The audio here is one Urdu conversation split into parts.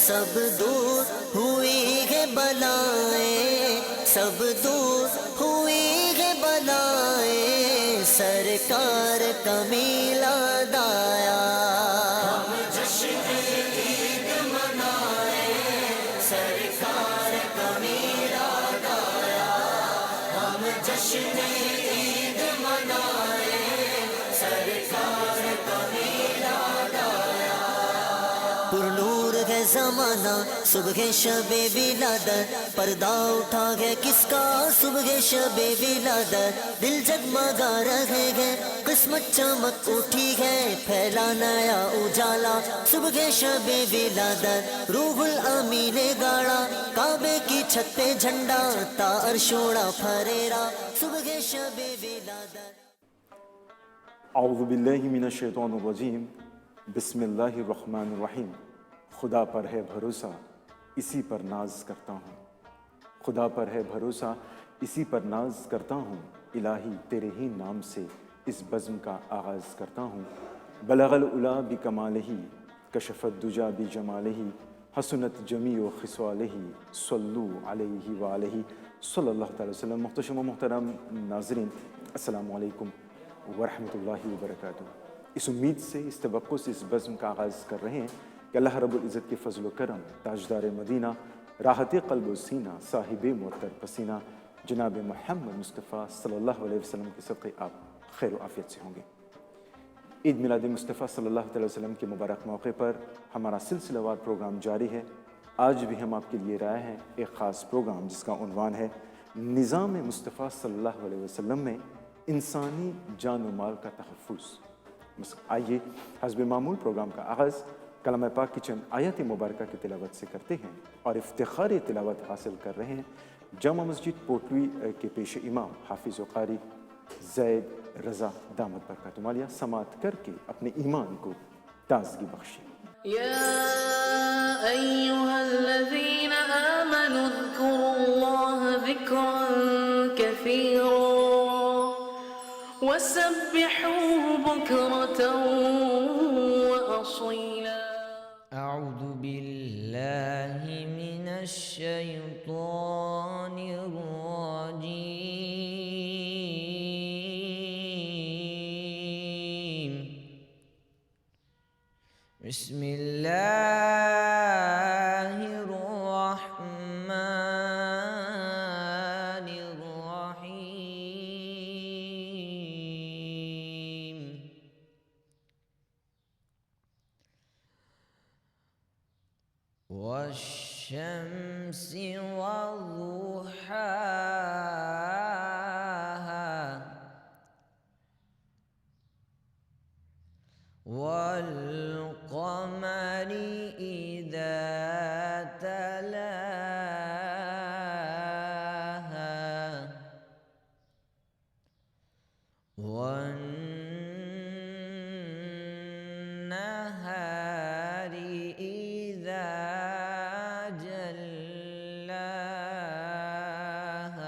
سب دور ہوئی ہے بلائیں، سب دور ہوئی ہے بلائیں، سرکار کا میلاد آیا۔ ہم جشن عید منائیں، سرکار کا میلاد آیا۔ ہم جشن عید منائیں، سرکار کا میلاد آیا۔ پر نور ہے زمانہ صبح شب ولادت، پردہ اٹھا ہے کس کا صبح شب ولادت، دل جگمگا رہے ہیں قسمت چمک اٹھی ہے، پھیلا نیا اجالا صبح شب ولادت، روح الامی نے گاڑا کعبے کی چھت پہ جھنڈا، تا عرش اڑا پھریرا صبح شب ولادت۔ اعوذ باللہ من الشیطان الرجیم، بسم اللہ الرحمن الرحیم۔ خدا پر ہے بھروسہ اسی پر ناز کرتا ہوں، خدا پر ہے بھروسہ اسی پر ناز کرتا ہوں، الہی تیرے ہی نام سے اس بزم کا آغاز کرتا ہوں۔ بلغ العلا بکمالہ کشف الدجا بجمالہ، حسنت جمیع خصالہ صلو علیہ وآلہ صلی اللہ تعالی وسلم۔ محتشم و محترم ناظرین، السلام علیکم ورحمۃ اللہ وبرکاتہ۔ اس امید سے، اس توقع سے اس بزم کا آغاز کر رہے ہیں کہ اللہ رب العزت کے فضل و کرم، تاجدار مدینہ، راحت قلب و سینہ، صاحب معطر پسینہ جناب محمد مصطفیٰ صلی اللہ علیہ وسلم کے صدقے آپ خیر و عافیت سے ہوں گے۔ عید میلاد مصطفیٰ صلی اللہ علیہ وسلم کے مبارک موقع پر ہمارا سلسلہ وار پروگرام جاری ہے۔ آج بھی ہم آپ کے لیے لائے ہیں ایک خاص پروگرام جس کا عنوان ہے نظام مصطفیٰ صلی اللہ علیہ وسلم میں انسانی جان و مال کا تحفظ۔ آئیے حسب معمول پروگرام کا آغاز کلام پاک کی چند آیت مبارکہ کی تلاوت سے کرتے ہیں، اور افتخاری تلاوت حاصل کر رہے ہیں جامع مسجد پوٹوی کے پیش امام حافظ و قاری زید رضا دامت برکاتہم عالیہ سماعت کر کے اپنے ایمان کو تازگی بخشیں۔ يا أيها الذين آمنوا اذكروا الله ذكرا كثيرا وسبحوه بكرة وأصيلا۔ أعوذ بالله من الشيطان الرجيم، بسم الله الرحمن الرحيم۔ والشمس وضحاها والقمر إذا تلاها والنهار إذا جلاها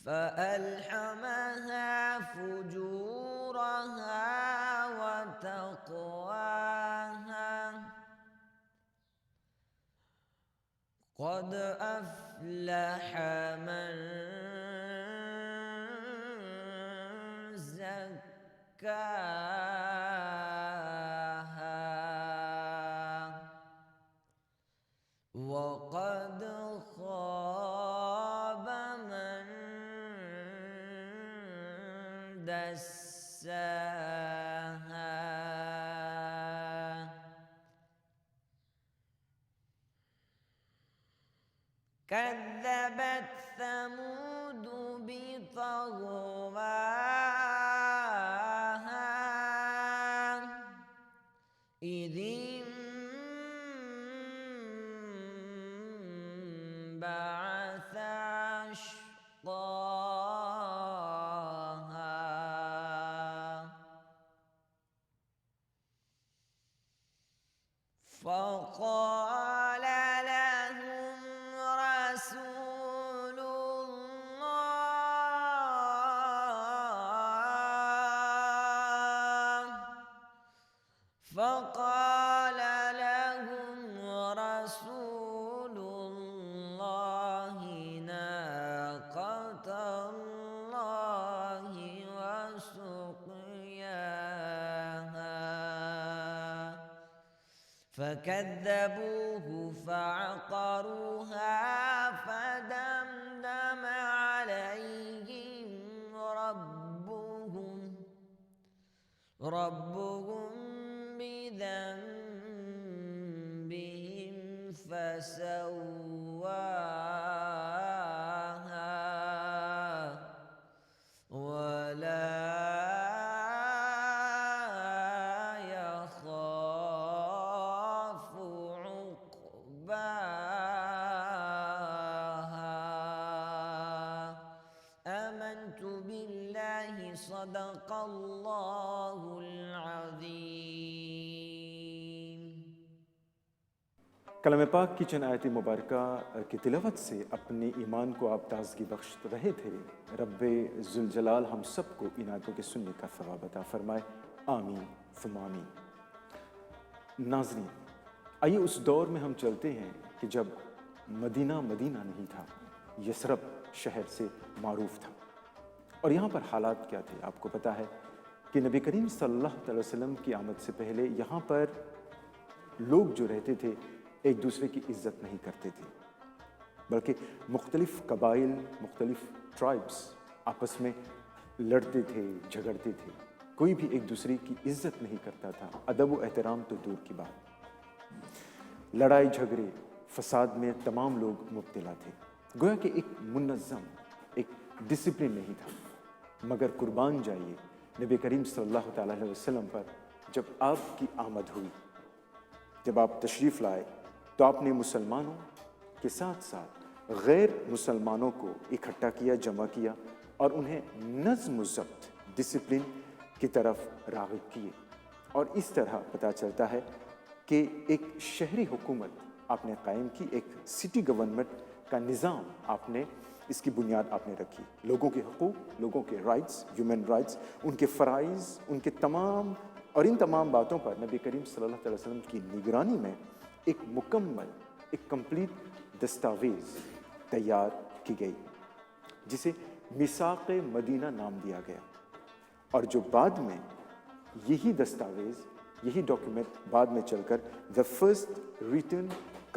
فألهمها فجورها وتقواها قد أفلح من زكاها وقد خاب من دساها كذبت ثمود بطغواها إذ انبعث أشقاها فقال لهم رسول الله ناقة الله وسقياها فكذبوه فعقروها فدمدم عليهم ربهم بذنبهم فسواها ولا يخاف عقباها آمنت بالله صدق الله العظيم کلام پاک کی چند آیت مبارکہ کی تلاوت سے اپنے ایمان کو آپ تازگی بخش رہے تھے۔ رب ذوالجلال ہم سب کو ان آیتوں کے سننے کا ثواب عطا فرمائے، آمین ثم آمین۔ ناظرین، آئیے اس دور میں ہم چلتے ہیں کہ جب مدینہ نہیں تھا، یثرب شہر سے معروف تھا، اور یہاں پر حالات کیا تھے؟ آپ کو پتہ ہے کہ نبی کریم صلی اللہ علیہ وسلم کی آمد سے پہلے یہاں پر لوگ جو رہتے تھے ایک دوسرے کی عزت نہیں کرتے تھے، بلکہ مختلف قبائل، مختلف ٹرائبس آپس میں لڑتے تھے، جھگڑتے تھے، کوئی بھی ایک دوسرے کی عزت نہیں کرتا تھا، ادب و احترام تو دور کی بات۔ لڑائی جھگڑے فساد میں تمام لوگ مبتلا تھے، گویا کہ ایک منظم، ایک ڈسپلن نہیں تھا۔ مگر قربان جائیے نبی کریم صلی اللہ تعالیٰ علیہ وسلم پر جب آپ کی آمد ہوئی، جب آپ تشریف لائے، تو آپ نے مسلمانوں کے ساتھ ساتھ غیر مسلمانوں کو اکٹھا کیا، جمع کیا، اور انہیں نظم و ضبط، ڈسپلن کی طرف راغب کیے۔ اور اس طرح پتہ چلتا ہے کہ ایک شہری حکومت آپ نے قائم کی، ایک سٹی گورنمنٹ کا نظام آپ نے، اس کی بنیاد آپ نے رکھی۔ لوگوں کے حقوق، لوگوں کے رائٹس، ہیومن رائٹس، ان کے فرائض، ان کے تمام اور ان تمام باتوں پر نبی کریم صلی اللہ علیہ وسلم کی نگرانی میں ایک مکمل، ایک کمپلیٹ دستاویز تیار کی گئی، جسے میثاق مدینہ نام دیا گیا، اور جو بعد میں یہی دستاویز، یہی ڈاکیومنٹ بعد میں چل کر the first written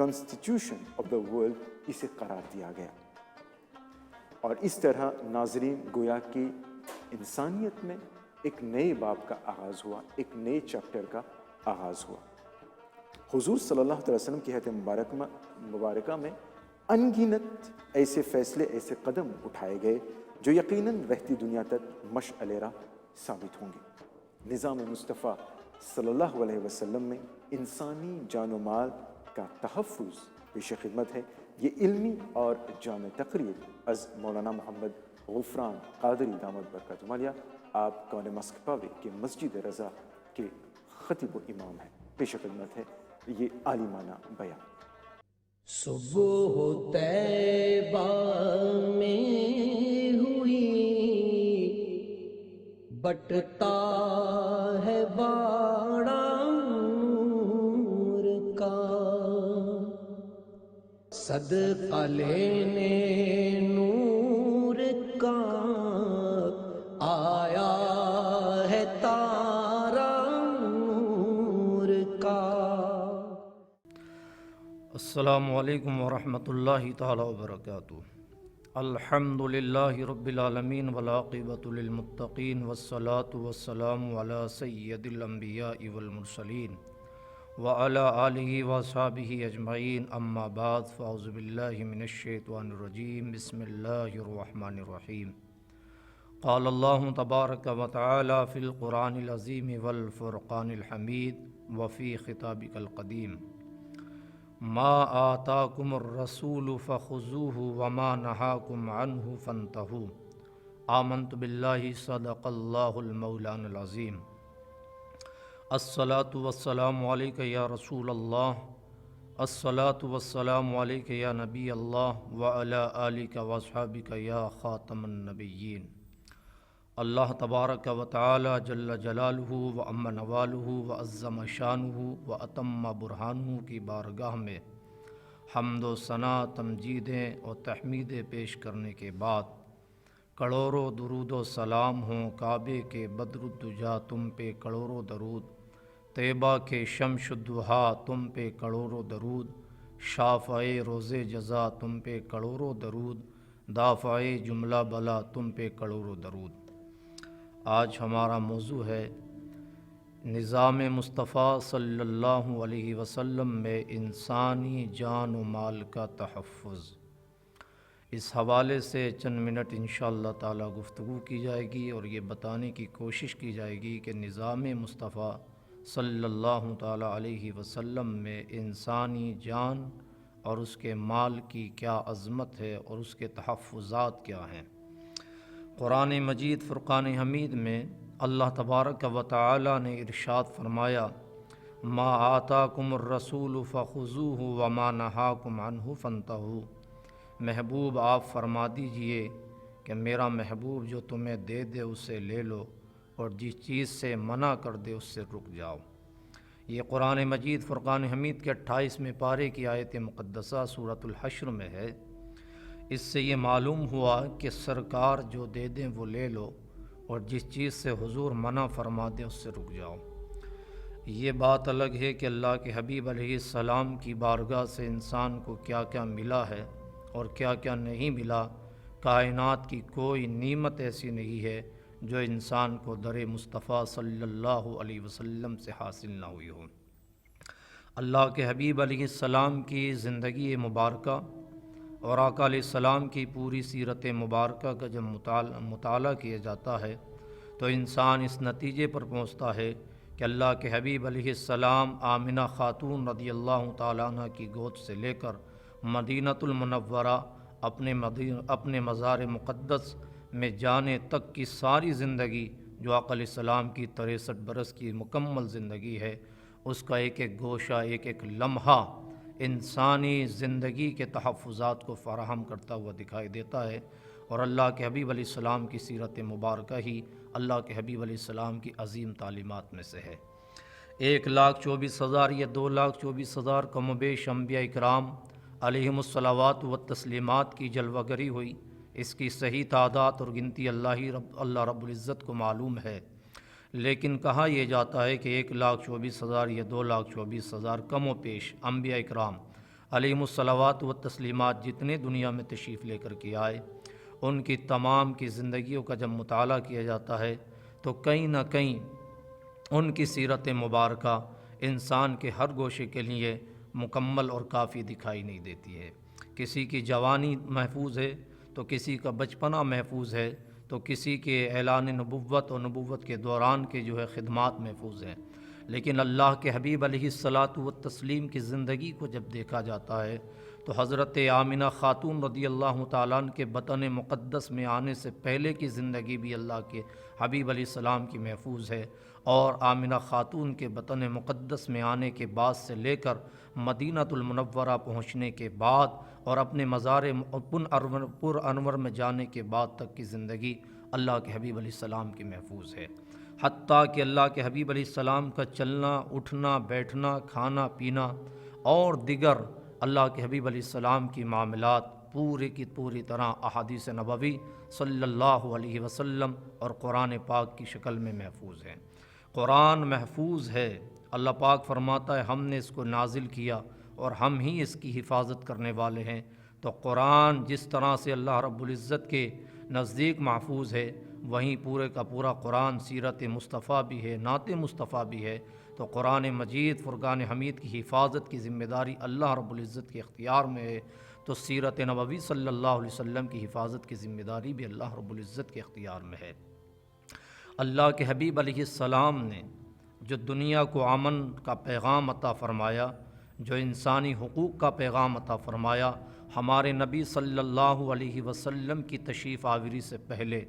constitution of the world اسے قرار دیا گیا۔ اور اس طرح ناظرین گویا کہ انسانیت میں ایک نئے باب کا آغاز ہوا، ایک نئے چیپٹر کا آغاز ہوا۔ حضور صلی اللہ علیہ وسلم کی حیات مبارکہ میں ان گنت ایسے فیصلے، ایسے قدم اٹھائے گئے جو یقیناً رہتی دنیا تک مشعل راہ ثابت ہوں گے۔ نظام مصطفیٰ صلی اللہ علیہ وسلم میں انسانی جان و مال کا تحفظ پیش خدمت ہے۔ یہ علمی اور جامع تقریر از مولانا محمد غفران قادری دامت برکاتہ عالیہ، آپ کون مسک پاوے کے مسجد رضا کے خطیب و امام ہیں۔ پیش خدمت ہے یہ عالمانہ بیان۔ صبح طیبہ میں ہوئی بٹتا ہے باڑا نور کا، صدقہ لینے نور کا آیا ہے تارا نور کا۔ السلام علیکم ورحمۃ اللہ تعالی وبرکاتہ۔ الحمد للہ رب العالمین والعاقبۃ للمتقین والصلاة والسلام علی سید الانبیاء والمرسلین وعلی آلہ واصحابہ اجمعین، اما بعد فاعوذ باللہ من الشیطان الرجیم، بسم اللہ الرحمن الرحیم۔ قال اللہ تبارک و تعالی فی القرآن العظیم والفرقان الحمید وفی خطابک القدیم، ما آتاکم الرسول فخذوہ وما نہاکم عنہ فانتہوا، آمنت باللہ صدق اللہ المولانا العظیم۔ الصلاة والسلام علیک یا رسول اللہ، الصلاة والسلام علیک یا نبی اللہ، وعلی آلک واصحابک یا خاتم النبیین۔ اللہ تبارک و تعالی جل جلالہ و عم نوالہ و عظم شانہ و اتم برہانہ کی بارگاہ میں حمد و ثنا، تمجیدیں اور تحمیدیں پیش کرنے کے بعد کروڑوں درود و سلام ہوں کعبے کے بدر الدجا تم پہ کروڑوں درود، طیبہ کے شمس الضحیٰ تم پہ کروڑوں درود، شافع روز جزا تم پہ کروڑوں درود، دافع جملہ بلا تم پہ کروڑوں درود۔ آج ہمارا موضوع ہے نظام مصطفیٰ صلی اللہ علیہ وسلم میں انسانی جان و مال کا تحفظ۔ اس حوالے سے چند منٹ انشاءاللہ تعالی گفتگو کی جائے گی اور یہ بتانے کی کوشش کی جائے گی کہ نظام مصطفیٰ صلی اللہ تعالی علیہ وسلم میں انسانی جان اور اس کے مال کی کیا عظمت ہے اور اس کے تحفظات کیا ہیں۔ قرآن مجید فرقان حمید میں اللہ تبارک و تعالی نے ارشاد فرمایا، ما آتاکم الرسول فخذوہ وما نہاکم عنہ فانتہوا، محبوب آپ فرما دیجئے کہ میرا محبوب جو تمہیں دے دے اسے لے لو اور جس چیز سے منع کر دے اس سے رک جاؤ۔ یہ قرآن مجید فرقان حمید کے 28ویں پارے کی آیت مقدسہ سورۃ الحشر میں ہے۔ اس سے یہ معلوم ہوا کہ سرکار جو دے دیں وہ لے لو اور جس چیز سے حضور منع فرما دیں اس سے رک جاؤ۔ یہ بات الگ ہے کہ اللہ کے حبیب علیہ السلام کی بارگاہ سے انسان کو کیا کیا ملا ہے اور کیا کیا نہیں ملا۔ کائنات کی کوئی نعمت ایسی نہیں ہے جو انسان کو در مصطفیٰ صلی اللہ علیہ وسلم سے حاصل نہ ہوئی ہو۔ اللہ کے حبیب علیہ السلام کی زندگی مبارکہ اور آقا علیہ السلام کی پوری سیرت مبارکہ کا جب مطالعہ کیا جاتا ہے تو انسان اس نتیجے پر پہنچتا ہے کہ اللہ کے حبیب علیہ السلام آمنہ خاتون رضی اللہ تعالیٰ عنہ کی گود سے لے کر مدینۃ المنورہ اپنے مزار مقدس میں جانے تک کی ساری زندگی جو آقا علیہ السلام کی 63 برس کی مکمل زندگی ہے، اس کا ایک ایک گوشہ، ایک ایک لمحہ انسانی زندگی کے تحفظات کو فراہم کرتا ہوا دکھائی دیتا ہے۔ اور اللہ کے حبیب علیہ السلام کی سیرت مبارکہ ہی اللہ کے حبیب علیہ السلام کی عظیم تعلیمات میں سے ہے۔ 1,24,000 یا 2,24,000 کم و بیش انبیاء اکرام علیہم الصلوات و تسلیمات کی جلوہ گری ہوئی۔ اس کی صحیح تعداد اور گنتی اللہ رب العزت کو معلوم ہے، لیکن کہا یہ جاتا ہے کہ 1,24,000 یا 2,24,000 کم و پیش انبیاء اکرام علیہم الصلوات و تسلیمات جتنے دنیا میں تشریف لے کر کے آئے، ان کی تمام کی زندگیوں کا جب مطالعہ کیا جاتا ہے تو کہیں نہ کہیں ان کی سیرت مبارکہ انسان کے ہر گوشے کے لیے مکمل اور کافی دکھائی نہیں دیتی ہے۔ کسی کی جوانی محفوظ ہے تو کسی کا بچپنا محفوظ ہے تو کسی کے اعلان نبوت اور نبوت کے دوران کے خدمات محفوظ ہیں، لیکن اللہ کے حبیب علیہ الصلاۃ والتسلیم کی زندگی کو جب دیکھا جاتا ہے تو حضرت آمنہ خاتون رضی اللہ تعالیٰ عنہ کے بطن مقدس میں آنے سے پہلے کی زندگی بھی اللہ کے حبیب علیہ السلام کی محفوظ ہے، اور آمنہ خاتون کے بطن مقدس میں آنے کے بعد سے لے کر مدینۃ المنورہ پہنچنے کے بعد اور اپنے مزار پر انور میں جانے کے بعد تک کی زندگی اللہ کے حبیب علیہ السلام کی محفوظ ہے، حتیٰ کہ اللہ کے حبیب علیہ السلام کا چلنا اٹھنا بیٹھنا کھانا پینا اور دیگر اللہ کے حبیب علیہ السلام کی معاملات پوری کی پوری طرح احادیث نبوی صلی اللہ علیہ وسلم اور قرآن پاک کی شکل میں محفوظ ہیں۔ قرآن محفوظ ہے، اللہ پاک فرماتا ہے ہم نے اس کو نازل کیا اور ہم ہی اس کی حفاظت کرنے والے ہیں۔ تو قرآن جس طرح سے اللہ رب العزت کے نزدیک محفوظ ہے، وہیں پورے کا پورا قرآن سیرت مصطفیٰ بھی ہے، نعت مصطفیٰ بھی ہے۔ تو قرآن مجید فرقان حمید کی حفاظت کی ذمہ داری اللہ رب العزت کے اختیار میں ہے، تو سیرت نبوی صلی اللہ علیہ وسلم کی حفاظت کی ذمہ داری بھی اللہ رب العزت کے اختیار میں ہے۔ اللہ کے حبیب علیہ السلام نے جو دنیا کو امن کا پیغام عطا فرمایا، جو انسانی حقوق کا پیغام عطا فرمایا، ہمارے نبی صلی اللہ علیہ وسلم کی تشریف آوری سے پہلے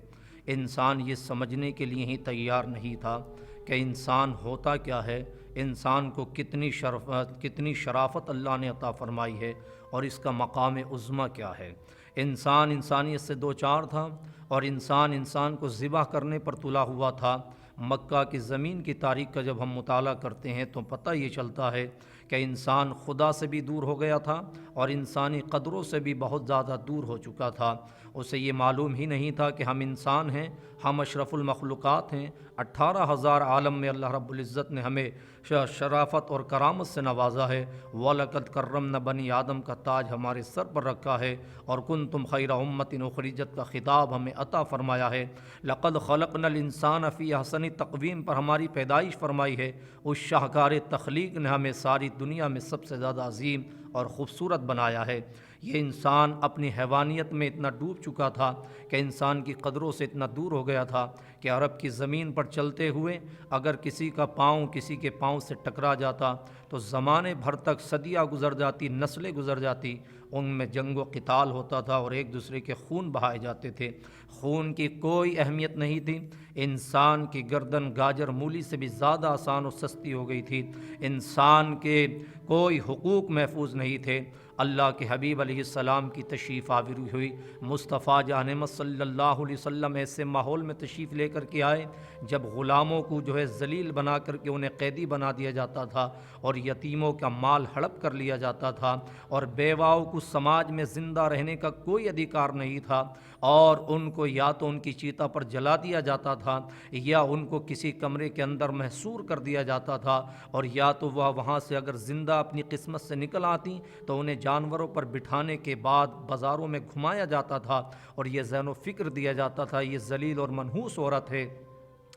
انسان یہ سمجھنے کے لیے ہی تیار نہیں تھا کہ انسان ہوتا کیا ہے، انسان کو کتنی شرافت اللہ نے عطا فرمائی ہے اور اس کا مقام عظمیٰ کیا ہے۔ انسان انسانیت سے دوچار تھا اور انسان کو ذبح کرنے پر تلا ہوا تھا۔ مکہ کی زمین کی تاریخ کا جب ہم مطالعہ کرتے ہیں تو پتہ یہ چلتا ہے کہ انسان خدا سے بھی دور ہو گیا تھا اور انسانی قدروں سے بھی بہت زیادہ دور ہو چکا تھا۔ اسے یہ معلوم ہی نہیں تھا کہ ہم انسان ہیں، ہم اشرف المخلوقات ہیں۔ 18,000 عالم میں اللہ رب العزت نے ہمیں شرافت اور کرامت سے نوازا ہے۔ وَلَقَدْ كَرَّمْنَا بنی آدم کا تاج ہمارے سر پر رکھا ہے، اور كُنتُمْ خَيْرَ أُمَّةٍ أُخْرِجَتْ کا خطاب ہمیں عطا فرمایا ہے۔ لَقَدْ خَلَقْنَا الْإِنسَانَ فِي أَحْسَنِ تقویم پر ہماری پیدائش فرمائی ہے۔ اس شاہکار تخلیق نے ہمیں ساری دنیا میں سب سے زیادہ عظیم اور خوبصورت بنایا ہے۔ یہ انسان اپنی حیوانیت میں اتنا ڈوب چکا تھا کہ انسان کی قدروں سے اتنا دور ہو گیا تھا کہ عرب کی زمین پر چلتے ہوئے اگر کسی کا پاؤں کسی کے پاؤں سے ٹکرا جاتا تو زمانے بھر تک صدیاں گزر جاتی، نسلیں گزر جاتی، ان میں جنگ و قتال ہوتا تھا اور ایک دوسرے کے خون بہائے جاتے تھے۔ خون کی کوئی اہمیت نہیں تھی، انسان کی گردن گاجر مولی سے بھی زیادہ آسان و سستی ہو گئی تھی، انسان کے کوئی حقوق محفوظ نہیں تھے۔ اللہ کے حبیب علیہ السلام کی تشریف آوری ہوئی، مصطفیٰ جان احمد صلی اللہ علیہ وسلم ایسے ماحول میں تشریف لے کر کے آئے جب غلاموں کو ذلیل بنا کر کے انہیں قیدی بنا دیا جاتا تھا اور یتیموں کا مال ہڑپ کر لیا جاتا تھا اور بیواؤں کو سماج میں زندہ رہنے کا کوئی ادھیکار نہیں تھا، اور ان کو یا تو ان کی چیتا پر جلا دیا جاتا تھا یا ان کو کسی کمرے کے اندر محصور کر دیا جاتا تھا، اور یا تو وہ وہاں سے اگر زندہ اپنی قسمت سے نکل آتی تو انہیں جانوروں پر بٹھانے کے بعد بازاروں میں گھمایا جاتا تھا اور یہ ذہن و فکر دیا جاتا تھا یہ ذلیل اور منحوس عورت ہے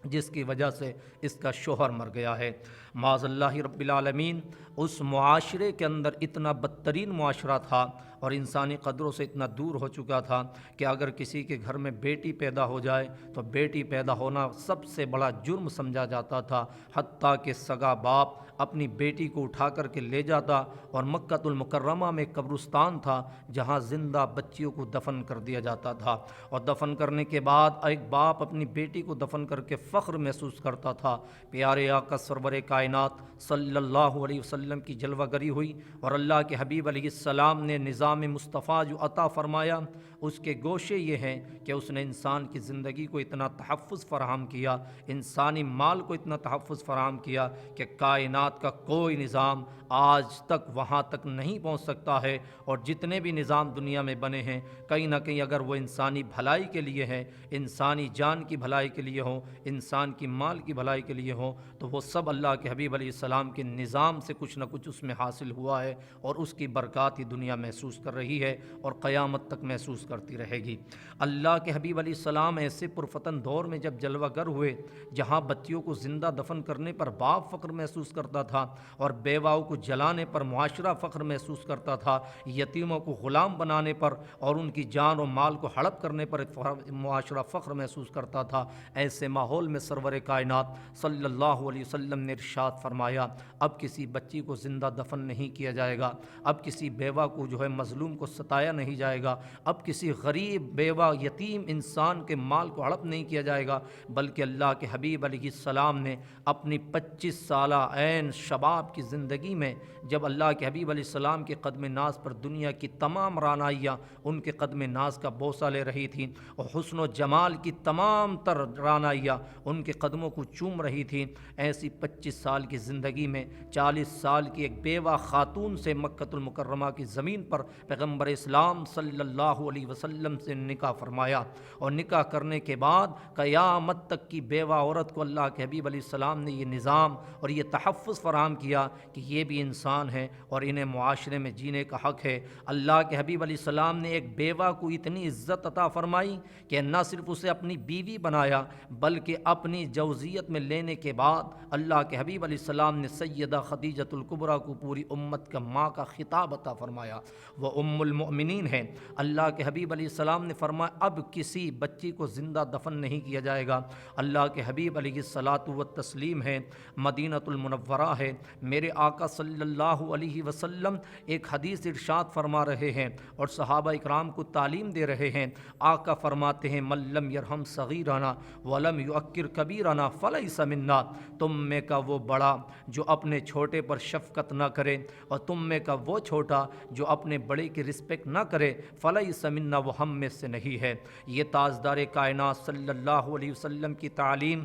جس کی وجہ سے اس کا شوہر مر گیا ہے۔ معاذ اللہ رب العالمین، اس معاشرے کے اندر اتنا بدترین معاشرہ تھا اور انسانی قدروں سے اتنا دور ہو چکا تھا کہ اگر کسی کے گھر میں بیٹی پیدا ہو جائے تو بیٹی پیدا ہونا سب سے بڑا جرم سمجھا جاتا تھا، حتیٰ کہ سگا باپ اپنی بیٹی کو اٹھا کر کے لے جاتا اور مکہ المکرمہ میں قبرستان تھا جہاں زندہ بچیوں کو دفن کر دیا جاتا تھا، اور دفن کرنے کے بعد ایک باپ اپنی بیٹی کو دفن کر کے فخر محسوس کرتا تھا۔ پیارے آقا سرور کائنات صلی اللہ علیہ وسلم کی جلوہ گری ہوئی اور اللہ کے حبیب علیہ السلام نے نظام مصطفیٰ جو عطا فرمایا اس کے گوشے یہ ہیں کہ اس نے انسان کی زندگی کو اتنا تحفظ فراہم کیا، انسانی مال کو اتنا تحفظ فراہم کیا کہ کائنات کا کوئی نظام آج تک وہاں تک نہیں پہنچ سکتا ہے، اور جتنے بھی نظام دنیا میں بنے ہیں کہیں نہ کہیں اگر وہ انسانی بھلائی کے لیے ہیں، انسانی جان کی بھلائی کے لیے ہوں، انسان کی مال کی بھلائی کے لیے ہوں، تو وہ سب اللہ کے حبیب علیہ السلام کے نظام سے کچھ نہ کچھ اس میں حاصل ہوا ہے، اور اس کی برکات ہی دنیا محسوس کر رہی ہے اور قیامت تک محسوس کرتی رہے گی۔ اللہ کے حبیب علیہ السلام ایسے پرفتن دور میں جب جلوہ گر ہوئے جہاں بچیوں کو زندہ دفن کرنے پر باپ فخر محسوس کرتا تھا اور بیواؤں کو جلانے پر معاشرہ فخر محسوس کرتا تھا، یتیموں کو غلام بنانے پر اور ان کی جان و مال کو ہڑپ کرنے پر معاشرہ فخر محسوس کرتا تھا، ایسے ماحول میں سرور کائنات صلی اللہ علیہ وسلم نے ارشاد فرمایا اب کسی بچی کو زندہ دفن نہیں کیا جائے گا، اب کسی بیوہ کو مظلوم کو ستایا نہیں جائے گا، اب کسی کسی غریب بیوہ یتیم انسان کے مال کو ہڑپ نہیں کیا جائے گا، بلکہ اللہ کے حبیب علیہ السلام نے اپنی 25 سالہ عین شباب کی زندگی میں جب اللہ کے حبیب علیہ السلام کے قدم ناز پر دنیا کی تمام رعنائیاں ان کے قدم ناز کا بوسہ لے رہی تھیں، اور حسن و جمال کی تمام تر رعنائیاں ان کے قدموں کو چوم رہی تھیں، ایسی 25 سال کی زندگی میں 40 سال کی ایک بیوہ خاتون سے مکہ المکرمہ کی زمین پر پیغمبر اسلام صلی اللہ علیہ وسلم سے نکاح فرمایا، اور نکاح کرنے کے بعد قیامت تک کی بیوہ عورت کو اللہ کے حبیب علیہ السلام نے یہ نظام اور یہ تحفظ فراہم کیا کہ یہ بھی انسان ہے اور انہیں معاشرے میں جینے کا حق ہے۔ اللہ کے حبیب علیہ السلام نے ایک بیوہ کو اتنی عزت عطا فرمائی کہ نہ صرف اسے اپنی بیوی بنایا بلکہ اپنی جوزیت میں لینے کے بعد اللہ کے حبیب علیہ السلام نے سیدہ خدیجۃ الکبریٰ کو پوری امت کا ماں کا خطاب عطا فرمایا، وہ ام المؤمنین ہیں۔ اللہ کے حبیب علیہ السلام نے فرمایا اب کسی بچی کو زندہ دفن نہیں کیا جائے گا۔ اللہ کے حبیب علیہ الصلاۃ والتسلیم ہے، مدینہ المنورہ ہے، میرے آقا صلی اللہ علیہ وسلم ایک حدیث ارشاد فرما رہے ہیں اور صحابہ اکرام کو تعلیم دے رہے ہیں۔ آقا فرماتے ہیں من لم یرحم صغیرنا ولم یؤکر کبیرنا فلیس منا، تم میں کا وہ بڑا جو اپنے چھوٹے پر شفقت نہ کرے اور تم میں کا وہ چھوٹا جو اپنے بڑے کی رسپیکٹ نہ کرے فلیس منا، وہ ہم میں سے نہیں ہے۔ یہ تاجدار کائنات صلی اللہ علیہ وسلم کی تعلیم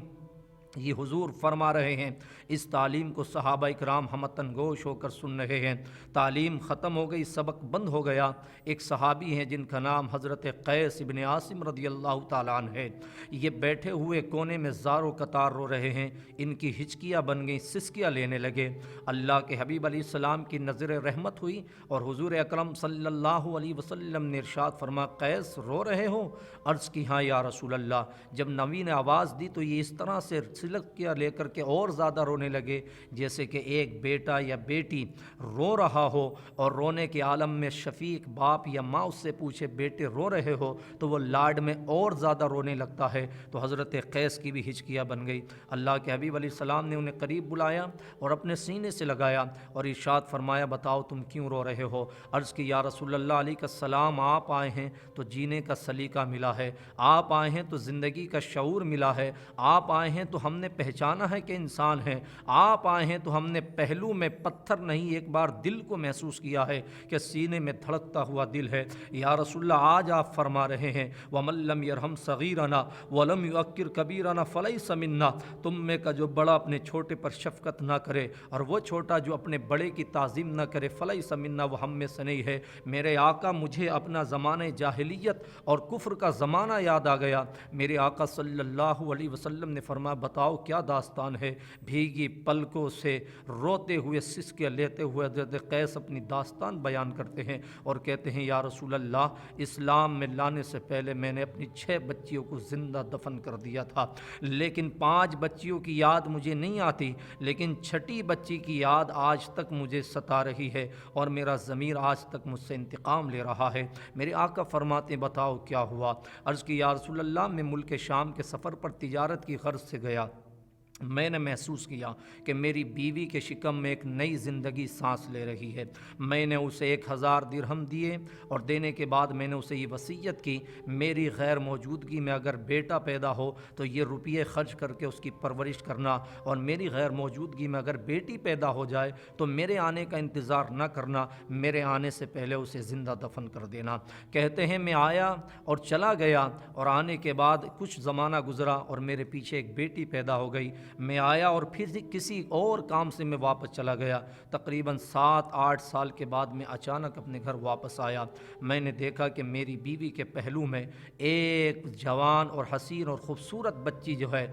یہ حضور فرما رہے ہیں، اس تعلیم کو صحابہ اکرام ہمتن گوش ہو کر سن رہے ہیں۔ تعلیم ختم ہو گئی، سبق بند ہو گیا۔ ایک صحابی ہیں جن کا نام حضرت قیس ابن عاصم رضی اللہ تعالیٰ عنہ ہے، یہ بیٹھے ہوئے کونے میں زار و قطار رو رہے ہیں، ان کی ہچکیاں بن گئیں، سسکیاں لینے لگے۔ اللہ کے حبیب علیہ السلام کی نظر رحمت ہوئی اور حضور اکرم صلی اللہ علیہ وسلم نے ارشاد فرما قیس رو رہے ہو؟ عرض کی ہاں یا رسول اللہ۔ جب نبی نے آواز دی تو یہ اس طرح سے سلک کیا لے کر کے اور زیادہ رونے لگے جیسے کہ ایک بیٹا یا بیٹی رو رہا ہو اور رونے کے عالم میں شفیق باپ یا ماں اس سے پوچھے بیٹے رو رہے ہو تو وہ لاڈ میں اور زیادہ رونے لگتا ہے۔ تو حضرت قیس کی بھی ہچکیاں بن گئی۔ اللہ کے حبیب علیہ السلام نے انہیں قریب بلایا اور اپنے سینے سے لگایا اور ارشاد فرمایا بتاؤ تم کیوں رو رہے ہو؟ عرض کی یا رسول اللہ علیہ السلام آپ آئے ہیں تو جینے کا سلیقہ ملا ہے، آپ آئے ہیں تو زندگی کا شعور ملا ہے، آپ آئے ہیں تو ہم نے پہچانا ہے کہ انسان ہے، آپ آئے ہیں تو ہم نے پہلو میں پتھر نہیں ایک بار دل کو محسوس کیا ہے کہ سینے میں دھڑکتا ہوا دل ہے۔ یا رسول اللہ آج آپ فرما رہے ہیں وَمَن لَّمْ يَرْحَمْ صَغِيرَنَا وَلَمْ يُؤَكِّرْ كَبِيرَنَا فَلَيْسَ مِنَّا، تم میں کا جو بڑا اپنے چھوٹے پر شفقت نہ کرے اور وہ چھوٹا جو اپنے بڑے کی تعظیم نہ کرے فَلَيْسَ مِنَّا، وہ ہم میں سے نہیں ہے۔ میرے آقا مجھے اپنا زمانہ جاہلیت اور کفر کا زمانہ یاد آ گیا۔ میرے آقا صلی اللہ علیہ وسلم نے فرمایا بتاؤ کیا داستان ہے؟ بھیگی پلکوں سے روتے ہوئے سسکیاں لیتے ہوئے حضرت قیس اپنی داستان بیان کرتے ہیں اور کہتے ہیں یا رسول اللہ اسلام میں لانے سے پہلے میں نے اپنی 6 بچیوں کو زندہ دفن کر دیا تھا، لیکن 5 بچیوں کی یاد مجھے نہیں آتی، لیکن 6ٹھی بچی کی یاد آج تک مجھے ستا رہی ہے اور میرا ضمیر آج تک مجھ سے انتقام لے رہا ہے۔ میرے آقا فرماتے ہیں بتاؤ کیا ہوا؟ عرض کی یا رسول اللہ میں ملک شام کے سفر پر تجارت کی غرض سے گیا، میں نے محسوس کیا کہ میری بیوی کے شکم میں ایک نئی زندگی سانس لے رہی ہے۔ میں نے اسے 1000 درہم دیے اور دینے کے بعد میں نے اسے یہ وصیت کی میری غیر موجودگی میں اگر بیٹا پیدا ہو تو یہ روپیے خرچ کر کے اس کی پرورش کرنا، اور میری غیر موجودگی میں اگر بیٹی پیدا ہو جائے تو میرے آنے کا انتظار نہ کرنا، میرے آنے سے پہلے اسے زندہ دفن کر دینا۔ کہتے ہیں میں آیا اور چلا گیا اور آنے کے بعد کچھ زمانہ گزرا اور میرے پیچھے ایک بیٹی پیدا ہو گئی۔ میں آیا اور پھر کسی اور کام سے میں واپس چلا گیا۔ تقریباً 7-8 سال کے بعد میں اچانک اپنے گھر واپس آیا۔ میں نے دیکھا کہ میری بیوی کے پہلو میں ایک جوان اور حسین اور خوبصورت بچی جو ہے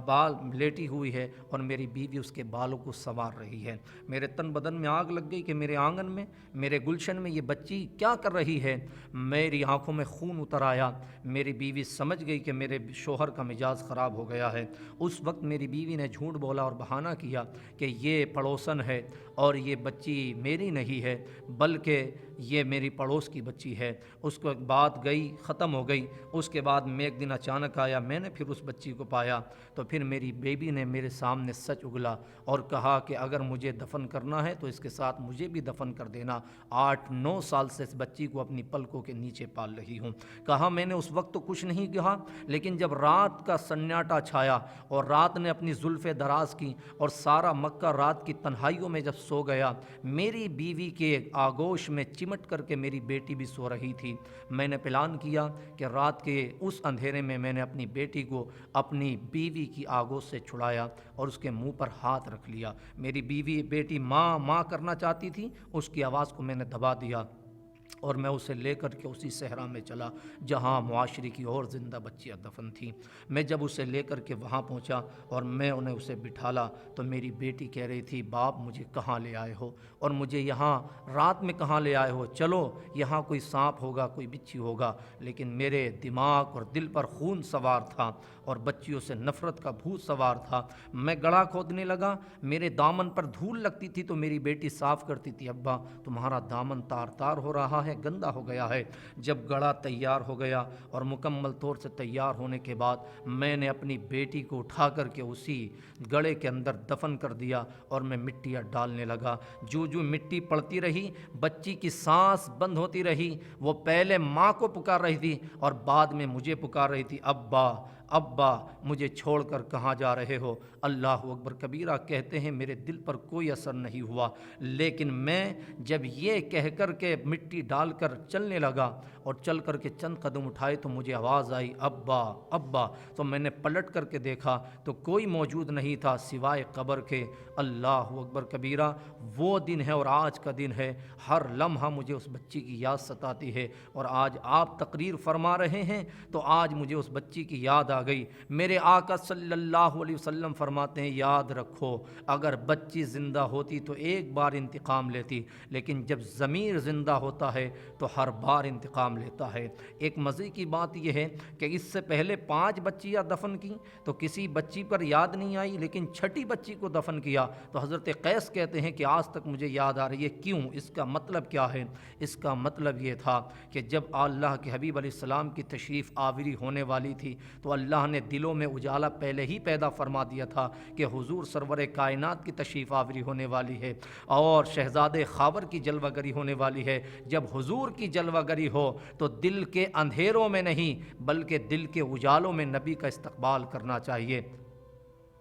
بال لیٹی ہوئی ہے اور میری بیوی اس کے بالوں کو سنوار رہی ہے۔ میرے تن بدن میں آگ لگ گئی کہ میرے آنگن میں میرے گلشن میں یہ بچی کیا کر رہی ہے؟ میری آنکھوں میں خون اتر آیا۔ میری بیوی سمجھ گئی کہ میرے شوہر کا مزاج خراب ہو گیا ہے۔ اس وقت میری بیوی نے جھوٹ بولا اور بہانہ کیا کہ یہ پڑوسن ہے اور یہ بچی میری نہیں ہے بلکہ یہ میری پڑوس کی بچی ہے۔ اس کو بات گئی ختم ہو گئی۔ اس کے بعد میں ایک دن اچانک آیا، میں نے پھر اس بچی کو پایا تو پھر میری بیوی نے میرے سامنے سچ اگلا اور کہا کہ اگر مجھے دفن کرنا ہے تو اس کے ساتھ مجھے بھی دفن کر دینا۔ 8-9 سال سے اس بچی کو اپنی پلکوں کے نیچے پال رہی ہوں۔ کہا میں نے اس وقت تو کچھ نہیں کہا، لیکن جب رات کا سناٹا چھایا اور رات نے اپنی زلفیں دراز کی اور سارا مکہ رات کی تنہائیوں میں جب سو گیا، میری بیوی کے آگوش میں چمٹ کر کے میری بیٹی بھی سو رہی تھی۔ میں نے پلان کیا کہ رات کے اس اندھیرے میں میں نے اپنی بیٹی کو اپنی بیوی کی آگوش سے چھڑایا اور اس کے منہ پر ہاتھ رکھ لیا۔ میری بیٹی ماں ماں کرنا چاہتی تھی، اس کی آواز کو میں نے دبا دیا اور میں اسے لے کر کے اسی صحرا میں چلا جہاں معاشرے کی اور زندہ بچیاں دفن تھیں۔ میں جب اسے لے کر کے وہاں پہنچا اور میں انہیں اسے بٹھالا تو میری بیٹی کہہ رہی تھی باپ مجھے کہاں لے آئے ہو اور مجھے یہاں رات میں کہاں لے آئے ہو، چلو یہاں کوئی سانپ ہوگا کوئی بچھی ہوگا۔ لیکن میرے دماغ اور دل پر خون سوار تھا اور بچیوں سے نفرت کا بھوت سوار تھا۔ میں گڑھا کھودنے لگا، میرے دامن پر دھول لگتی تھی تو میری بیٹی صاف کرتی تھی، ابا تمہارا دامن تار تار ہو رہا ہے، گندا ہو گیا ہے۔ جب گڑھا تیار ہو گیا اور مکمل طور سے تیار ہونے کے بعد میں نے اپنی بیٹی کو اٹھا کر کے اسی گڑھے کے اندر دفن کر دیا اور میں مٹیاں ڈالنے لگا۔ جو مٹی پڑتی رہی بچی کی سانس بند ہوتی رہی، وہ پہلے ماں کو پکار رہی تھی اور بعد میں مجھے پکار رہی تھی، ابا ابا مجھے چھوڑ کر کہاں جا رہے ہو۔ اللہ اکبر کبیرہ کہتے ہیں میرے دل پر کوئی اثر نہیں ہوا، لیکن میں جب یہ کہہ کر کے مٹی ڈال کر چلنے لگا اور چل کر کے چند قدم اٹھائے تو مجھے آواز آئی ابا ابا، تو میں نے پلٹ کر کے دیکھا تو کوئی موجود نہیں تھا سوائے قبر کے۔ اللہ اکبر کبیرہ وہ دن ہے اور آج کا دن ہے، ہر لمحہ مجھے اس بچی کی یاد ستاتی ہے اور آج آپ تقریر فرما رہے ہیں تو آج مجھے اس بچی کی یاد آ گئی۔ میرے آقا صلی اللہ علیہ وسلم فرماتے ہیں یاد رکھو اگر بچی زندہ ہوتی تو ایک بار انتقام لیتی، لیکن جب ضمیر زندہ ہوتا ہے تو ہر بار انتقام لیتا ہے۔ ایک مزے کی بات یہ ہے کہ اس سے پہلے 5 بچیاں دفن کی تو کسی بچی پر یاد نہیں آئی، لیکن چھٹی بچی کو دفن کیا تو حضرت قیس کہتے ہیں کہ آج تک مجھے یاد آ رہی ہے۔ کیوں؟ اس کا مطلب کیا ہے؟ اس کا مطلب یہ تھا کہ جب اللہ کے حبیب علیہ السلام کی تشریف آوری ہونے والی تھی تو اللہ نے دلوں میں اجالا پہلے ہی پیدا فرما دیا تھا کہ حضور سرور کائنات کی تشریف آوری ہونے والی ہے اور شہزادے خاور کی جلوہ گری ہونے والی ہے۔ جب حضور کی جلوہ گری ہو تو دل کے اندھیروں میں نہیں بلکہ دل کے اجالوں میں نبی کا استقبال کرنا چاہیے۔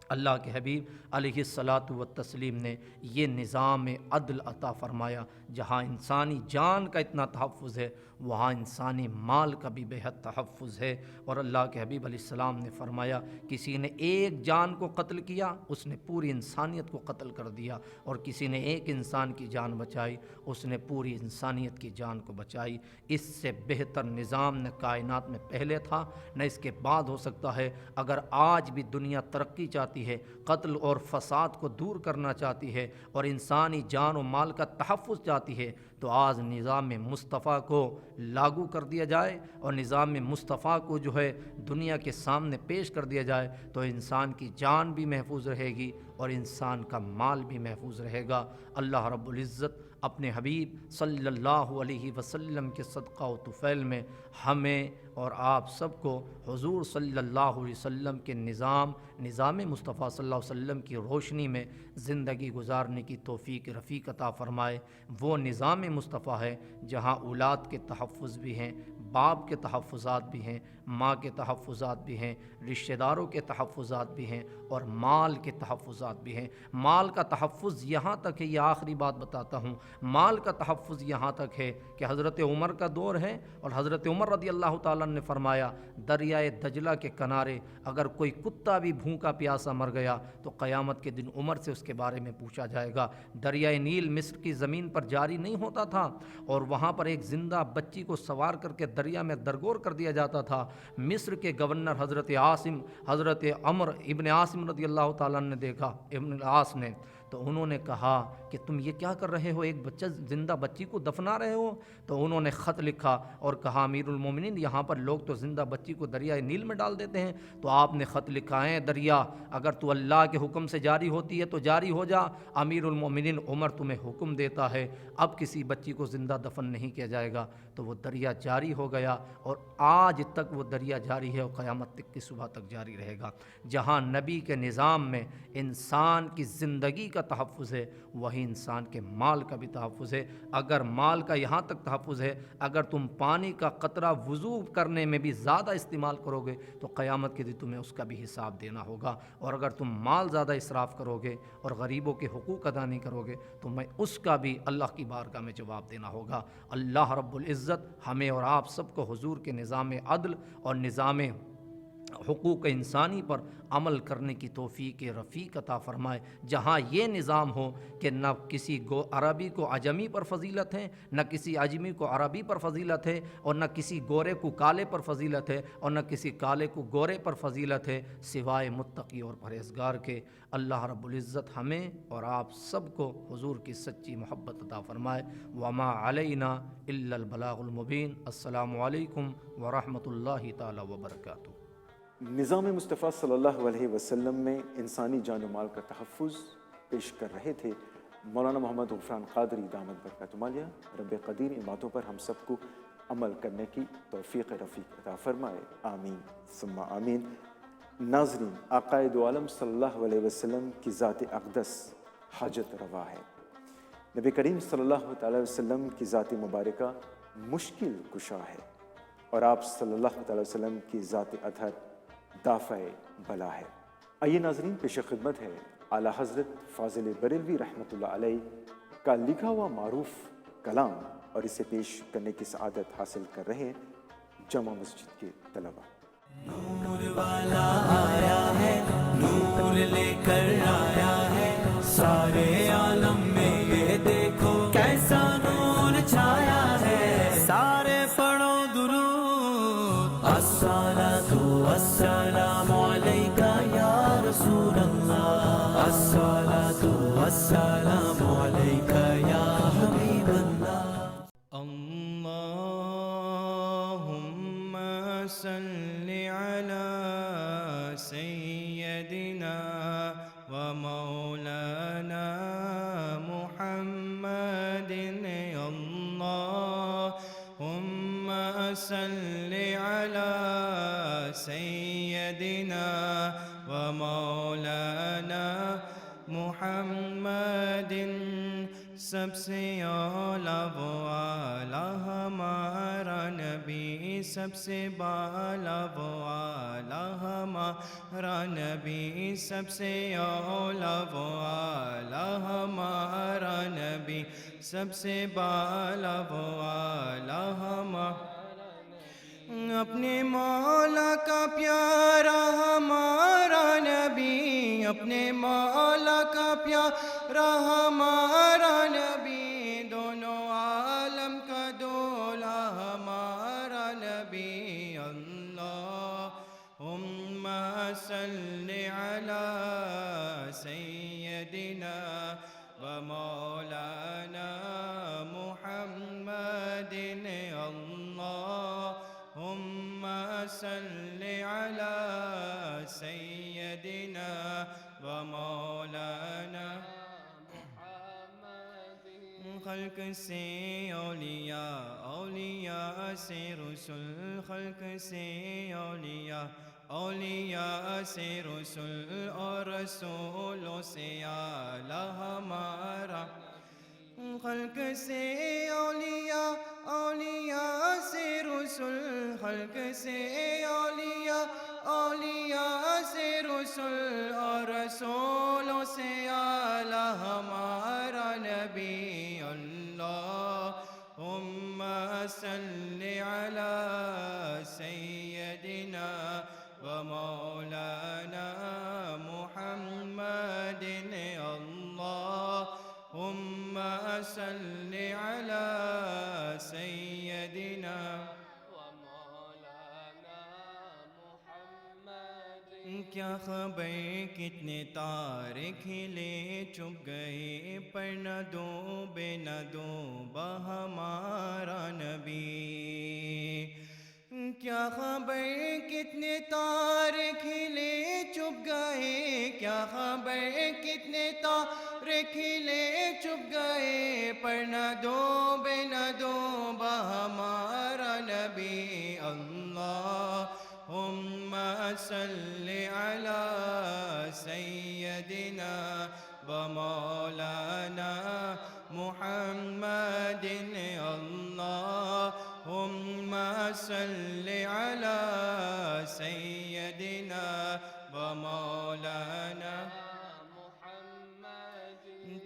اللہ کے حبیب علیہ الصلاۃ والتسلیم نے یہ نظام عدل عطا فرمایا۔ جہاں انسانی جان کا اتنا تحفظ ہے وہاں انسانی مال کا بھی بے حد تحفظ ہے۔ اور اللہ کے حبیب علیہ السلام نے فرمایا کسی نے ایک جان کو قتل کیا اس نے پوری انسانیت کو قتل کر دیا، اور کسی نے ایک انسان کی جان بچائی اس نے پوری انسانیت کی جان کو بچائی۔ اس سے بہتر نظام نہ کائنات میں پہلے تھا نہ اس کے بعد ہو سکتا ہے۔ اگر آج بھی دنیا ترقی چاہتی ہے، قتل اور فساد کو دور کرنا چاہتی ہے اور انسانی جان و مال کا تحفظ چاہتی ہے تو آج نظام مصطفیٰ کو لاگو کر دیا جائے اور نظام مصطفیٰ کو جو ہے دنیا کے سامنے پیش کر دیا جائے تو انسان کی جان بھی محفوظ رہے گی اور انسان کا مال بھی محفوظ رہے گا۔ اللہ رب العزت اپنے حبیب صلی اللہ علیہ وسلم کے صدقہ و طفیل میں ہمیں اور آپ سب کو حضور صلی اللہ علیہ وسلم کے نظام مصطفیٰ صلی اللہ علیہ وسلم کی روشنی میں زندگی گزارنے کی توفیق رفیق عطا فرمائے۔ وہ نظام مصطفیٰ ہے جہاں اولاد کے تحفظ بھی ہیں، باپ کے تحفظات بھی ہیں، ماں کے تحفظات بھی ہیں، رشتہ داروں کے تحفظات بھی ہیں اور مال کے تحفظات بھی ہیں۔ مال کا تحفظ یہاں تک ہے، یہ آخری بات بتاتا ہوں، مال کا تحفظ یہاں تک ہے کہ حضرت عمر کا دور ہے اور حضرت عمر رضی اللہ تعالیٰ نے فرمایا دریائے دجلہ کے کنارے اگر کوئی کتا بھی بھوکا پیاسا مر گیا تو قیامت کے دن عمر سے اس کے بارے میں پوچھا جائے گا۔ دریائے نیل مصر کی زمین پر جاری نہیں ہوتا تھا اور وہاں پر ایک زندہ بچی کو سوار کر کے دریا میں درگور کر دیا جاتا تھا۔ مصر کے گورنر حضرت عمر ابن عاصم رضی اللہ تعالیٰ نے دیکھا، ابن العاص نے تو انہوں نے کہا کہ تم یہ کیا کر رہے ہو، ایک زندہ بچی کو دفنا رہے ہو؟ تو انہوں نے خط لکھا اور کہا امیر المومنین یہاں پر لوگ تو زندہ بچی کو دریائے نیل میں ڈال دیتے ہیں۔ تو آپ نے خط لکھا ہے دریا اگر تو اللہ کے حکم سے جاری ہوتی ہے تو جاری ہو جا، امیر المومنین عمر تمہیں حکم دیتا ہے اب کسی بچی کو زندہ دفن نہیں کیا جائے گا۔ تو وہ دریا جاری ہو گیا اور آج تک وہ دریا جاری ہے اور قیامت تک کی صبح تک جاری رہے گا۔ جہاں نبی کے نظام میں انسان کی زندگی کا تحفظ ہے وہی انسان کے مال کا بھی تحفظ ہے۔ اگر مال کا یہاں تک تحفظ ہے، اگر تم پانی کا قطرہ وضو کرنے میں بھی زیادہ استعمال کرو گے تو قیامت کے دن تمہیں اس کا بھی حساب دینا ہوگا، اور اگر تم مال زیادہ اسراف کرو گے اور غریبوں کے حقوق ادا نہیں کرو گے تو میں اس کا بھی اللہ کی بارگاہ میں جواب دینا ہوگا۔ اللہ رب العزت ہمیں اور آپ سب کو حضور کے نظام عدل اور نظام حقوق انسانی پر عمل کرنے کی توفیق رفیق عطا فرمائے، جہاں یہ نظام ہو کہ نہ کسی عربی کو عجمی پر فضیلت ہے، نہ کسی عجمی کو عربی پر فضیلت ہے، اور نہ کسی گورے کو کالے پر فضیلت ہے، اور نہ کسی کالے کو گورے پر فضیلت ہے، سوائے متقی اور پرہیزگار کے۔ اللہ رب العزت ہمیں اور آپ سب کو حضور کی سچی محبت عطا فرمائے۔ وما علینا الا البلاغ المبین۔ السلام علیکم ورحمۃ اللہ تعالی وبرکاتہ۔ نظام مصطفیٰ صلی اللہ علیہ وسلم میں انسانی جان و مال کا تحفظ پیش کر رہے تھے مولانا محمد غفران قادری دامت برکاتہ عالیہ۔ رب قدیر ان باتوں پر ہم سب کو عمل کرنے کی توفیق رفیق عطا فرمائے، آمین ثم آمین۔ ناظرین، آقائے دو عالم صلی اللہ علیہ وسلم کی ذات اقدس حاجت روا ہے۔ نبی کریم صلی اللہ تعالی وسلم کی ذات مبارکہ مشکل کشا ہے، اور آپ صلی اللہ تعالی وسلم کی ذات اطہر دافع بلا ہے۔ آئیے ناظرین، پیش خدمت ہے اعلیٰ حضرت فاضل بریلوی رحمۃ اللہ علیہ کا لکھا ہوا معروف کلام، اور اسے پیش کرنے کی سعادت حاصل کر رہے ہیں جامع مسجد کے طلباء۔ نور والا آیا ہے، نور لے کر آیا ہے، سارے عالم میں یہ دیکھو کیسا نور چھایا ہے۔ سارے پڑھو درود، الصلاۃ والسلام علیکہ یا رسول اللہ، الصلاۃ والسلام علیکہ یا حبیب اللہ۔ اللہم صلی علی سیدنا و مولانا محمد، اللہم صلی علی سیدنا و مولانا محمد۔ سب سے اعلیٰ و اعلیٰ ہمارا نبی، سب سے بالا و اعلیٰ ہمارا نبی، سب سے اعلیٰ و اعلیٰ ہمارا نبی، سب سے بالا و اعلیٰ ہمارا۔ اپنے مولا کا پیارا ہمارا نبی، اپنے مولا کا پیارا ہمارا نبی، دونوں عالم کا دولا ہمارا نبی۔ اللہم صلی علی سیدنا و مولانا محمد، اللہم صلی علی سیدنا و مولانا محمد۔ خلق سے اولیاء، اولیاء سے رسول، خلق سے اولیاء، اولیاء سے رسول، اور رسولوں سے اعلیٰ ہمارا۔ خلق سے اولیاء، اولیاء سے رسول، خلق سے اولیاء، اولیاء سے رسول، اور رسولوں سے اعلیٰ ہمارا نبی۔ اللہم صلی علی سیدنا و مولانا محمد، اللہم صلی علی سیدنا و مولانا محمد۔ کیا خبر کتنے تارے کھلے چپ گئے پر نہ ڈوبے نہ ڈوبا ہمارا نبی کیا خبر کتنے تارے کھلے چپ گئے کیا خبر کتنے تارے کھلے چپ گئے پر نہ ڈوبے نہ ڈوبا ہمارا نبی اللہم صلی علی سیدنا و مولانا محمد اللہم صلی علی سیدنا و مولانا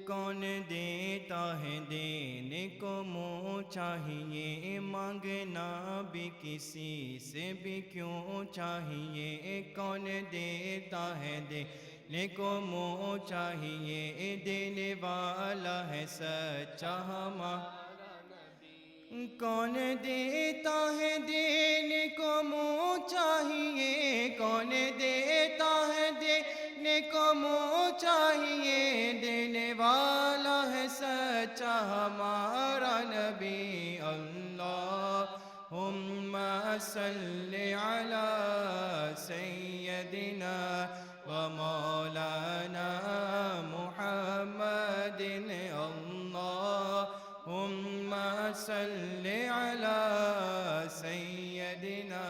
کون دیتا ہے دینے کو منہ چاہیے مانگنا بھی کسی سے بھی کیوں چاہیے کون دیتا ہے دینے کو منہ چاہیے دینے والا ہے سچا ہمارا کون دیتا ہے دینے کو منہ چاہیے کون دیتا ہے دینے کو منہ چاہیے دینے والا ہے سچا ہمارا نبی اللہم صلی علی سیدنا و مولانا محمد اللہم صلی علی سیدنا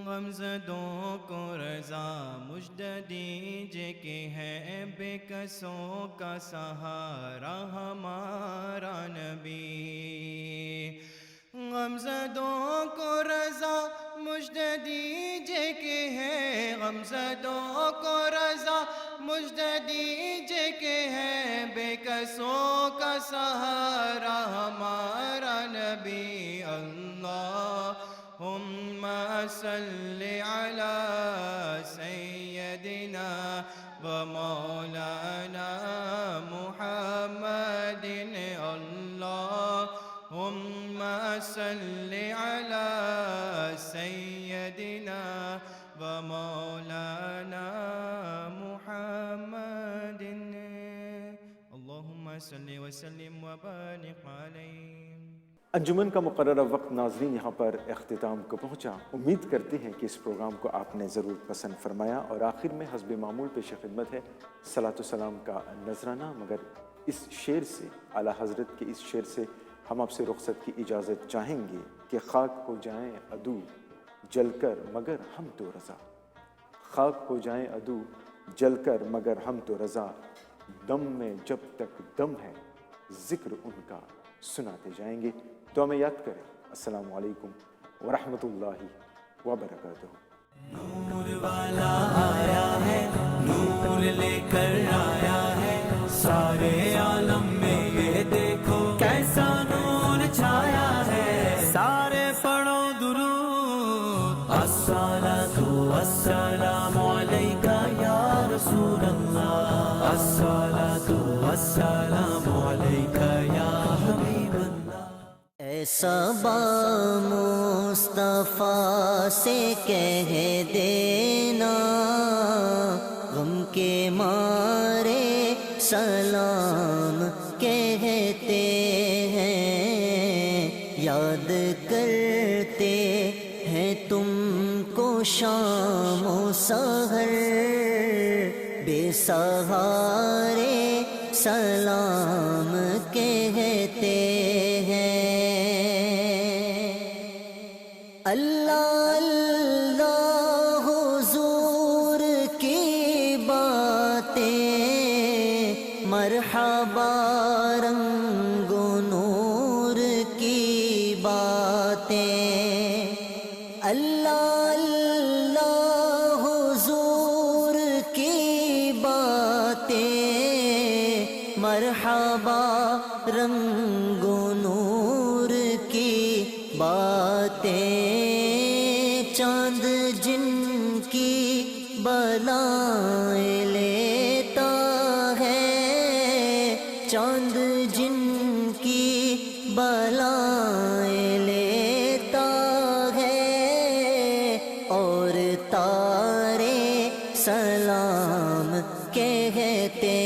غمزدوں کو رضا مجدہ دیجئے کہ ہے بے کسوں کا سہارا ہمارا نبی غمزدوں کو رضا مجدہ دیجئے کہ ہے غمزدوں کو رضا مجدہ دیجئے کہ ہے بے کسوں کا سہارا ہمارا نبی اللہم صلی علی سیدنا و مولانا محمد اللہم صلی علی سیدنا و مولانا محمد اللہم صلی وسلم و بارک علیہ انجمن کا مقررہ وقت ناظرین یہاں پر اختتام کو پہنچا. امید کرتے ہیں کہ اس پروگرام کو آپ نے ضرور پسند فرمایا اور آخر میں حسب معمول پیش خدمت ہے صلاۃ و سلام کا نذرانہ. مگر اس شعر سے اعلیٰ حضرت کے اس شعر سے ہم آپ سے رخصت کی اجازت چاہیں گے کہ خاک ہو جائیں عدو جل کر مگر ہم تو رضا خاک ہو جائیں عدو جل کر مگر ہم تو رضا دم میں جب تک دم ہے ذکر ان کا سناتے جائیں گے. تو ہمیں یاد کریں. السلام علیکم ورحمۃ اللہ وبرکاتہ. نور والا آیا ہے نور لے کر آیا ہے سارے عالم میں یہ دیکھو کیسا نور چھایا ہے. سارے پڑھو درود الصلاۃ والسلام علیکہ یا رسول اللہ الصلاۃ والسلام علیکہ یا حبیب اللہ. ایسا با مصطفیٰ سے کہہ دینا غم کے مارے سلام کہتے ہیں یاد کرتے ہیں تم کو شام و سحر بے سہارے سلام کہتے ہیں. اللہ اللہ حضور کی باتیں مرحبا رنگ و نور کی باتیں اللہ اللہ حضور کی باتیں مرحبا رنگ و نور کی باتیں چاند جن کی بلائیں لیتا ہے چاند جن کی بلائیں لیتا کہتے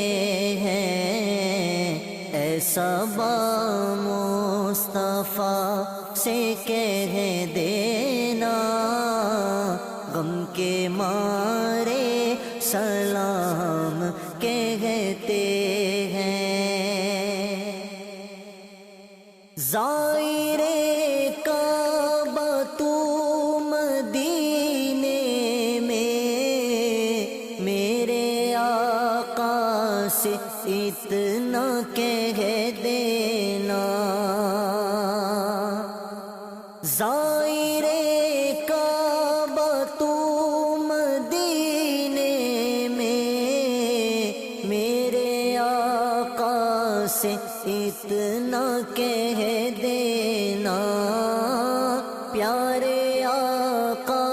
ہیں، ایسا با مصطفیٰ سے کہہ دینا، غم کے مارے سلام کہتے ہیں۔ زائر کعبہ تو مدینے میں، میرے آقا سے اتنا کہہ دینا، زائر کعبہ تو مدینے میں، میرے آقا سے اتنا کہہ دینا، پیارے آقا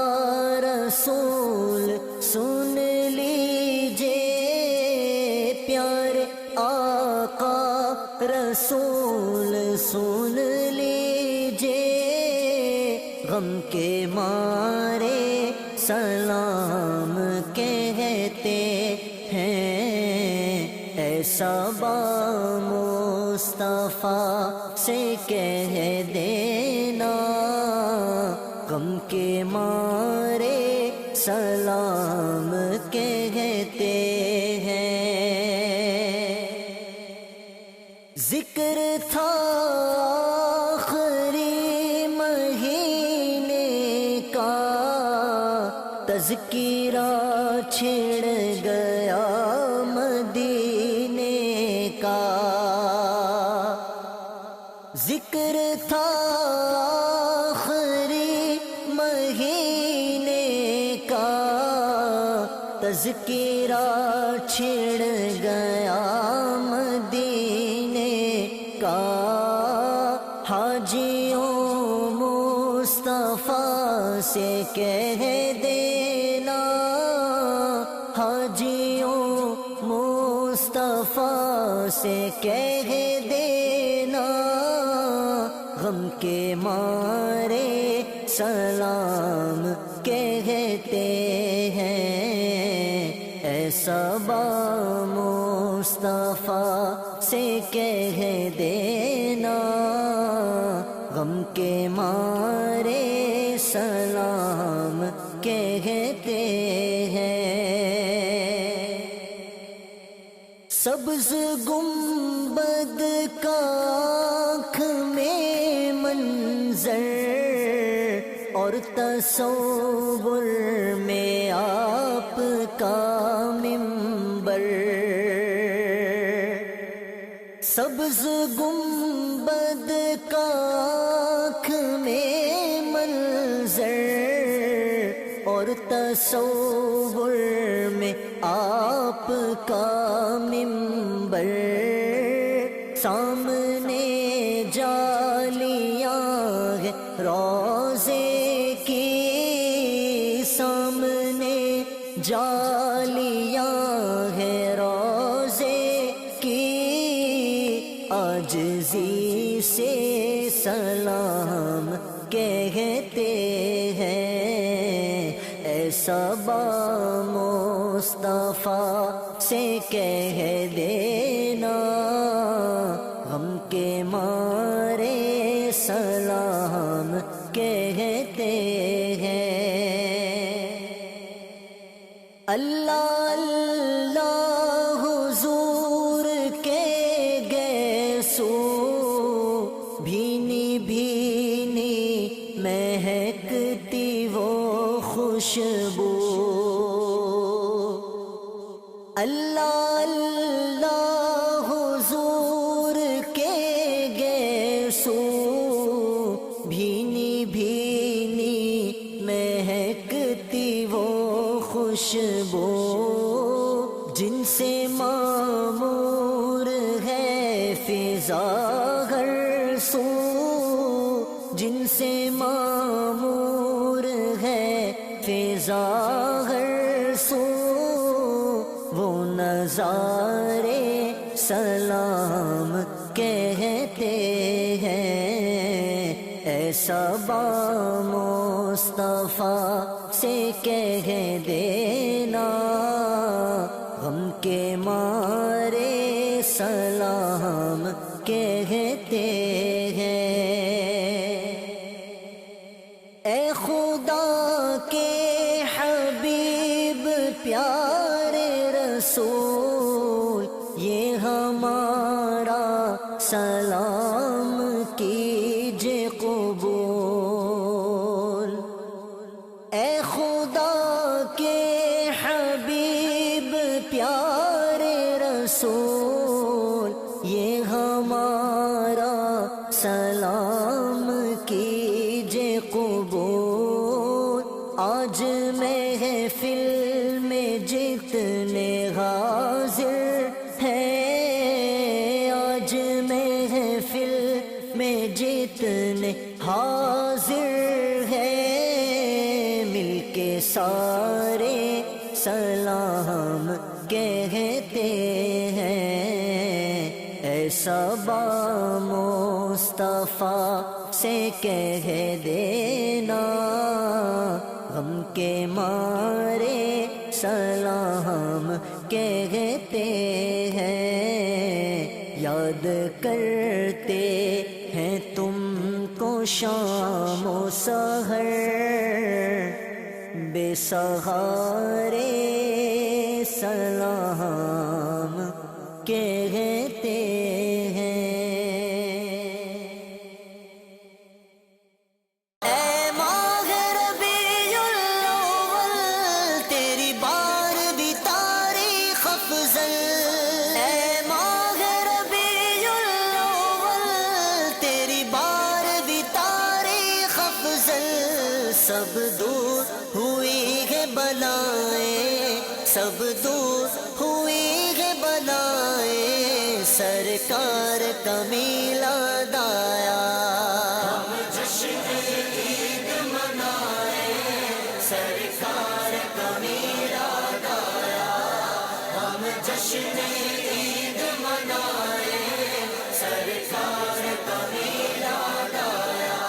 رسول سن لیجئے، پیارے آقا رسول سن لیجئے، غم کے مارے سلام کہتے ہیں، ایسا با مصطفیٰ سے کہہ دینا، غم کے مارے سلام کہتے ہیں۔ ذکر تھا آخری مہینے کا، تذکرہ چھڑ گیا مدینے کا، ذکر تھا آخری مہینے کا، تذکرہ چھڑ گیا مدینے کا، حاجیوں مصطفیٰ سے کہہ دینا، حاجیوں مصطفیٰ سے کہہ دینا، غم کے مارے سلام کہتے ہیں، ایسا با مصطفیٰ سے کہہ دینا، غم کے مارے سلام کہتے ہیں۔ سبز گنبد کا آنکھ میں منظر، اور تصور میں آپ کا منبر، سبز گنبد کا آنکھ میں منظر، اور تصور میں آپ کا منبر، سامنے جالیاں ہے روزے کی، سامنے جالیاں ہے روزے کی، عاجزی سے سلام کہتے ہیں، ایسا با مصطفیٰ سے کہہ دینا، غم کے مارے سلام کہتے ہیں۔ اللہ اللہ حضور کے گیسو، بھینی بھینی مہکتی وہ خوشبو، اللہ اللہ حضور کے گیسو، بھینی بھینی مہکتی وہ خوشبو، جن سے معمور ہے فضا ہر سو، جن سے معمور ہے فضا ہر سو، وہ نظارے سلام کہتے ہیں، ایسا با مصطفیٰ سے کہہ دینا، غم کے ماں سلام کہتے ہیں۔ اے خدا کے حبیب پیارے رسول، یہ ہمارا سلام کیجے قبول۔ اے خدا کے حبیب پیارے رسول، یہ ہمارا سلام کیجے قبول۔ آج محفل میں جتنے حاضر ہیں، آج محفل میں جتنے حاضر ہیں، مل کے سارے سلام کہتے ہیں۔ ایسا با مصطفیٰ سے کہہ دینا، غم کے مارے سلام کہتے ہیں۔ یاد کرتے ہیں تم کو شام و سحر، بے سہارے سلام کہتے ہیں۔ اے ماہ ربیع الاول، تیری بار بھی تاریخ افضل۔ اے ماہ ربیع الاول، تیری بار بھی تاریخ افضل۔ سب دور ہوئی ہے بلائیں، سب دور ہوئی ہے بلائیں، سرکار کا میلاد آیا۔ ہم جشن عید منائیں، سرکار کا میلاد آیا۔ ہم جشن عید منائیں، سرکار کا میلاد آیا۔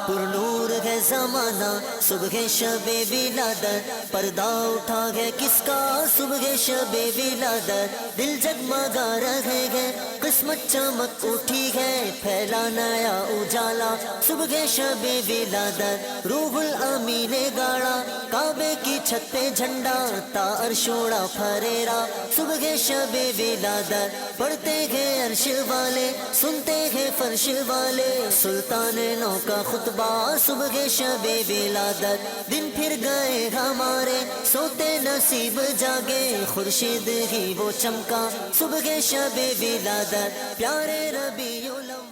پر نور ہے زمانہ صبح شب ولادت، پردہ اٹھا ہے کس کا صبح شب ولادت۔ دل جگمگا رہے ہیں، قسمت چمک اٹھی ہے، پھیلا نیا اجالا صبح شب ولادت۔ روح الامی نے گاڑا کعبے کی چھت پہ جھنڈا، تا عرش اڑا پھریرا صبح شب ولادت۔ پڑھتے ہیں عرش والے، سنتے ہیں فرش والے، سلطان نو کا خطبہ صبح شب ولادت۔ دن پھر گئے ہمارے، سوتے نصیب جاگے، خورشید ہی وہ چمکا صبح شب ولادت۔ پیارے ربیع الاول